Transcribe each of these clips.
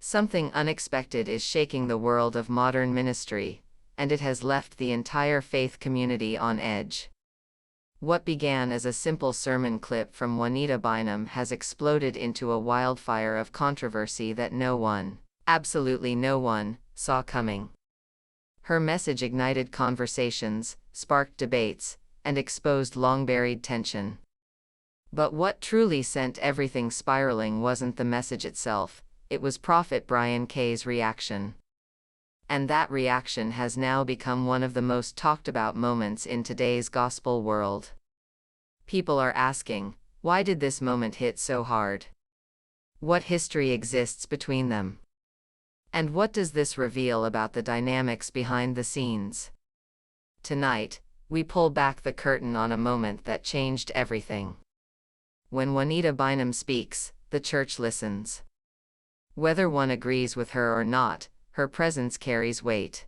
Something unexpected is shaking the world of modern ministry, and it has left the entire faith community on edge. What began as a simple sermon clip from Juanita Bynum has exploded into a wildfire of controversy that no one, absolutely no one, saw coming. Her message ignited conversations, sparked debates, and exposed long-buried tension. But what truly sent everything spiraling wasn't the message itself, it was Prophet Brian K's reaction. And that reaction has now become one of the most talked about moments in today's gospel world. People are asking, why did this moment hit so hard? What history exists between them? And what does this reveal about the dynamics behind the scenes? Tonight, we pull back the curtain on a moment that changed everything. When Juanita Bynum speaks, the church listens. Whether one agrees with her or not, her presence carries weight.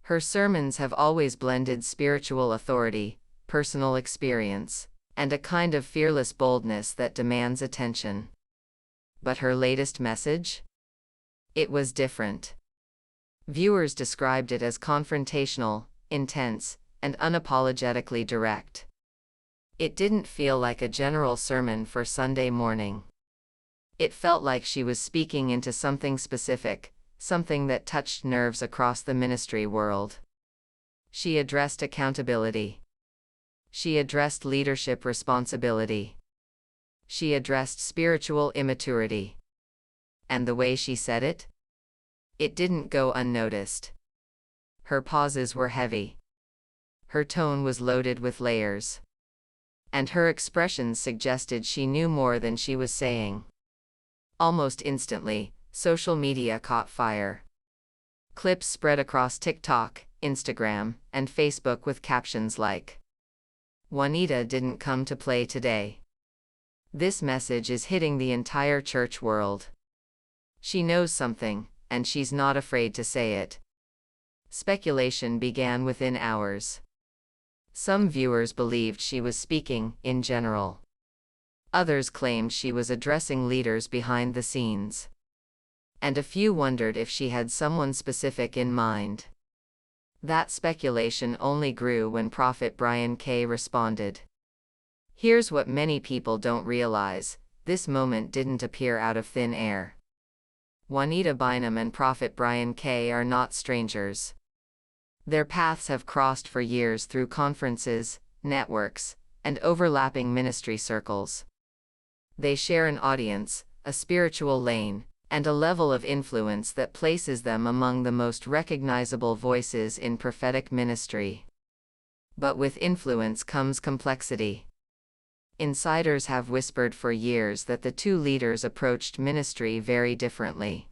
Her sermons have always blended spiritual authority, personal experience, and a kind of fearless boldness that demands attention. But her latest message? It was different. Viewers described it as confrontational, intense, and unapologetically direct. It didn't feel like a general sermon for Sunday morning. It felt like she was speaking into something specific, something that touched nerves across the ministry world. She addressed accountability. She addressed leadership responsibility. She addressed spiritual immaturity. And the way she said it? It didn't go unnoticed. Her pauses were heavy. Her tone was loaded with layers. And her expressions suggested she knew more than she was saying. Almost instantly, social media caught fire. Clips spread across TikTok, Instagram, and Facebook with captions like, "Juanita didn't come to play today. This message is hitting the entire church world. She knows something, and she's not afraid to say it." Speculation began within hours. Some viewers believed she was speaking in general. Others claimed she was addressing leaders behind the scenes. And a few wondered if she had someone specific in mind. That speculation only grew when Prophet Brian K responded. Here's what many people don't realize: this moment didn't appear out of thin air. Juanita Bynum and Prophet Brian K are not strangers. Their paths have crossed for years through conferences, networks, and overlapping ministry circles. They share an audience, a spiritual lane, and a level of influence that places them among the most recognizable voices in prophetic ministry. But with influence comes complexity. Insiders have whispered for years that the two leaders approached ministry very differently.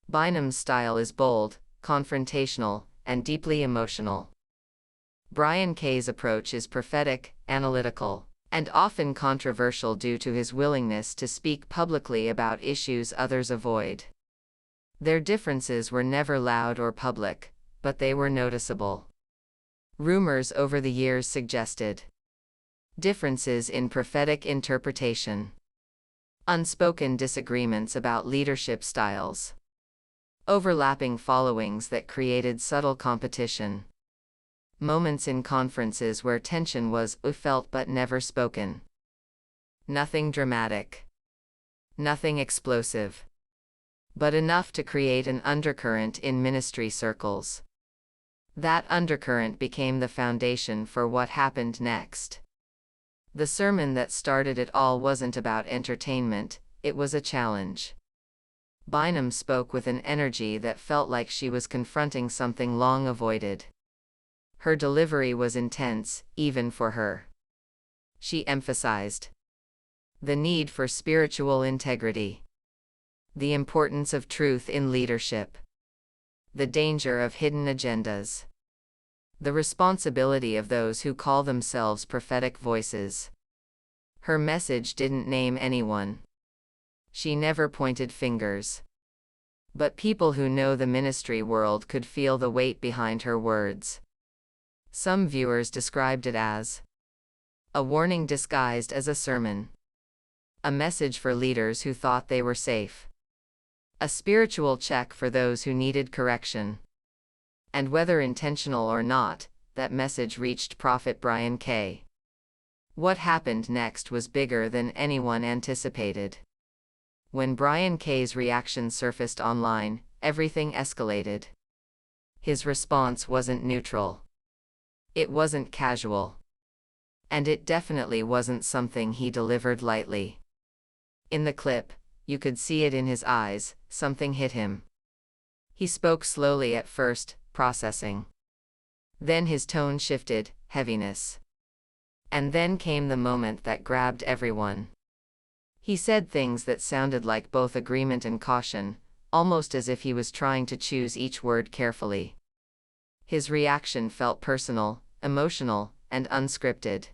Bynum's style is bold, confrontational, and deeply emotional. Brian K's approach is prophetic, analytical, and often controversial due to his willingness to speak publicly about issues others avoid. Their differences were never loud or public, but they were noticeable. Rumors over the years suggested differences in prophetic interpretation, unspoken disagreements about leadership styles, overlapping followings that created subtle competition. Moments in conferences where tension was felt but never spoken. Nothing dramatic. Nothing explosive. But enough to create an undercurrent in ministry circles. That undercurrent became the foundation for what happened next. The sermon that started it all wasn't about entertainment, it was a challenge. Bynum spoke with an energy that felt like she was confronting something long avoided. Her delivery was intense, even for her. She emphasized the need for spiritual integrity, the importance of truth in leadership, the danger of hidden agendas, the responsibility of those who call themselves prophetic voices. Her message didn't name anyone. She never pointed fingers. But people who know the ministry world could feel the weight behind her words. Some viewers described it as a warning disguised as a sermon, a message for leaders who thought they were safe. A spiritual check for those who needed correction. And whether intentional or not, that message reached Prophet Brian K. What happened next was bigger than anyone anticipated. When Brian K's reaction surfaced online, everything escalated. His response wasn't neutral. It wasn't casual. And it definitely wasn't something he delivered lightly. In the clip, you could see it in his eyes, something hit him. He spoke slowly at first, processing. Then his tone shifted, heaviness. And then came the moment that grabbed everyone. He said things that sounded like both agreement and caution, almost as if he was trying to choose each word carefully. His reaction felt personal, emotional, and unscripted.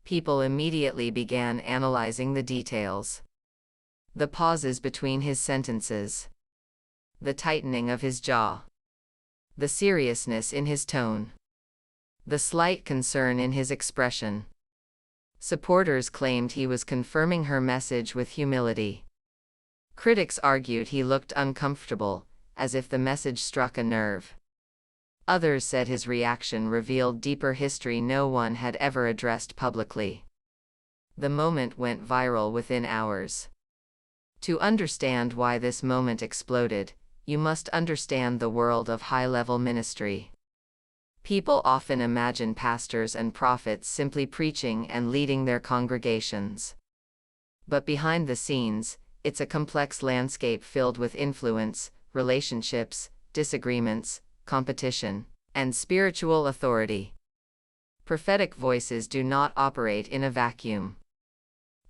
People immediately began analyzing the details. The pauses between his sentences. The tightening of his jaw. The seriousness in his tone. The slight concern in his expression. Supporters claimed he was confirming her message with humility. Critics argued he looked uncomfortable, as if the message struck a nerve. Others said his reaction revealed deeper history no one had ever addressed publicly. The moment went viral within hours. To understand why this moment exploded, you must understand the world of high-level ministry. People often imagine pastors and prophets simply preaching and leading their congregations. But behind the scenes, it's a complex landscape filled with influence, relationships, disagreements, competition, and spiritual authority. Prophetic voices do not operate in a vacuum.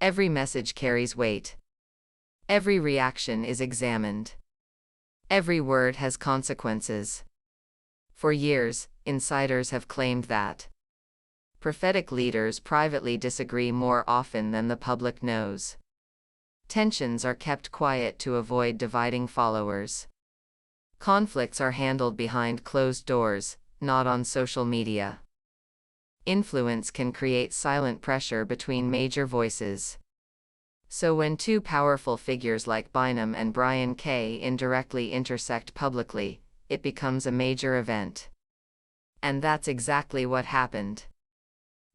Every message carries weight. Every reaction is examined. Every word has consequences. For years, insiders have claimed that prophetic leaders privately disagree more often than the public knows. Tensions are kept quiet to avoid dividing followers. Conflicts are handled behind closed doors, not on social media. Influence can create silent pressure between major voices. So when two powerful figures like Bynum and Brian K. indirectly intersect publicly, it becomes a major event. And that's exactly what happened.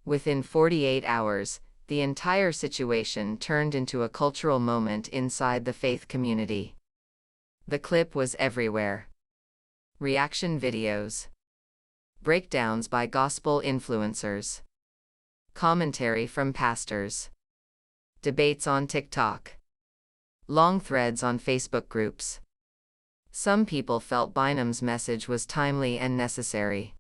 Within 48 hours, the entire situation turned into a cultural moment inside the faith community. The clip was everywhere. Reaction videos. Breakdowns by gospel influencers. Commentary from pastors. Debates on TikTok. Long threads on Facebook groups. Some people felt Bynum's message was timely and necessary.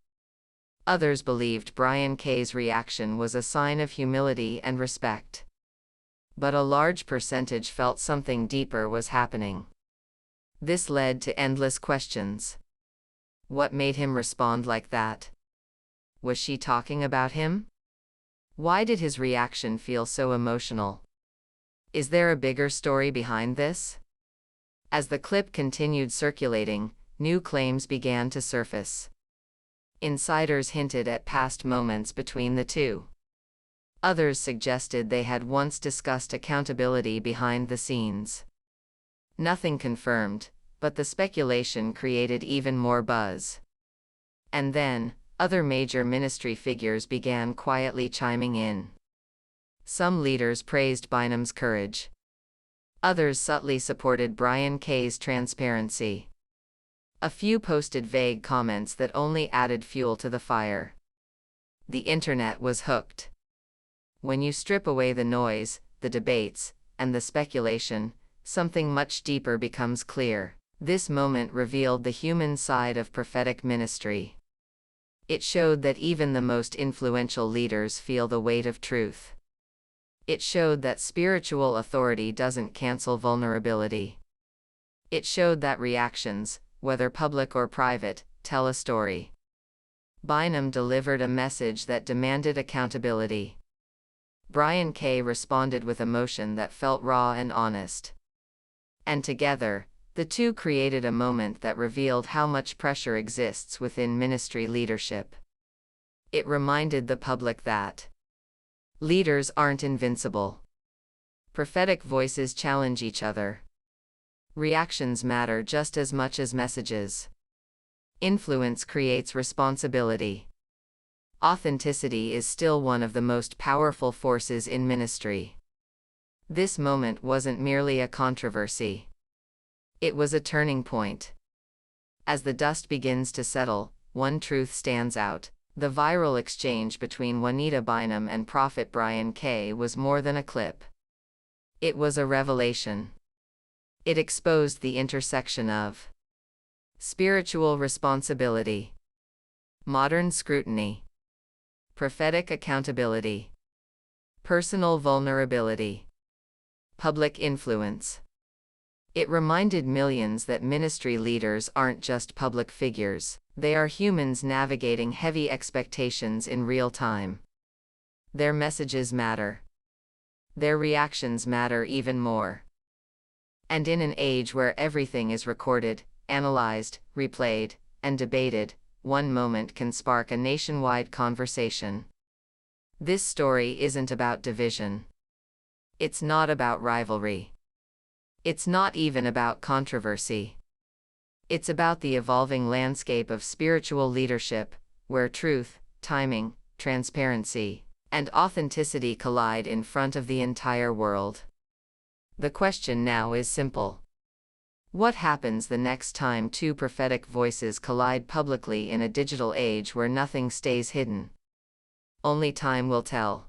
Others believed Brian K's reaction was a sign of humility and respect. But a large percentage felt something deeper was happening. This led to endless questions. What made him respond like that? Was she talking about him? Why did his reaction feel so emotional? Is there a bigger story behind this? As the clip continued circulating, new claims began to surface. Insiders hinted at past moments between the two. Others suggested they had once discussed accountability behind the scenes. Nothing confirmed, but the speculation created even more buzz. And then, other major ministry figures began quietly chiming in. Some leaders praised Bynum's courage. Others subtly supported Brian K's transparency. A few posted vague comments that only added fuel to the fire. The internet was hooked. When you strip away the noise, the debates, and the speculation, something much deeper becomes clear. This moment revealed the human side of prophetic ministry. It showed that even the most influential leaders feel the weight of truth. It showed that spiritual authority doesn't cancel vulnerability. It showed that reactions, whether public or private, tell a story. Bynum delivered a message that demanded accountability. Brian K. responded with emotion that felt raw and honest. And together, the two created a moment that revealed how much pressure exists within ministry leadership. It reminded the public that leaders aren't invincible. Prophetic voices challenge each other. Reactions matter just as much as messages. Influence creates responsibility. Authenticity is still one of the most powerful forces in ministry. This moment wasn't merely a controversy. It was a turning point. As the dust begins to settle, one truth stands out. The viral exchange between Juanita Bynum and Prophet Brian K. was more than a clip. It was a revelation. It exposed the intersection of spiritual responsibility, modern scrutiny, prophetic accountability, personal vulnerability, public influence. It reminded millions that ministry leaders aren't just public figures, they are humans navigating heavy expectations in real time. Their messages matter. Their reactions matter even more. And in an age where everything is recorded, analyzed, replayed, and debated, one moment can spark a nationwide conversation. This story isn't about division. It's not about rivalry. It's not even about controversy. It's about the evolving landscape of spiritual leadership, where truth, timing, transparency, and authenticity collide in front of the entire world. The question now is simple. What happens the next time two prophetic voices collide publicly in a digital age where nothing stays hidden? Only time will tell.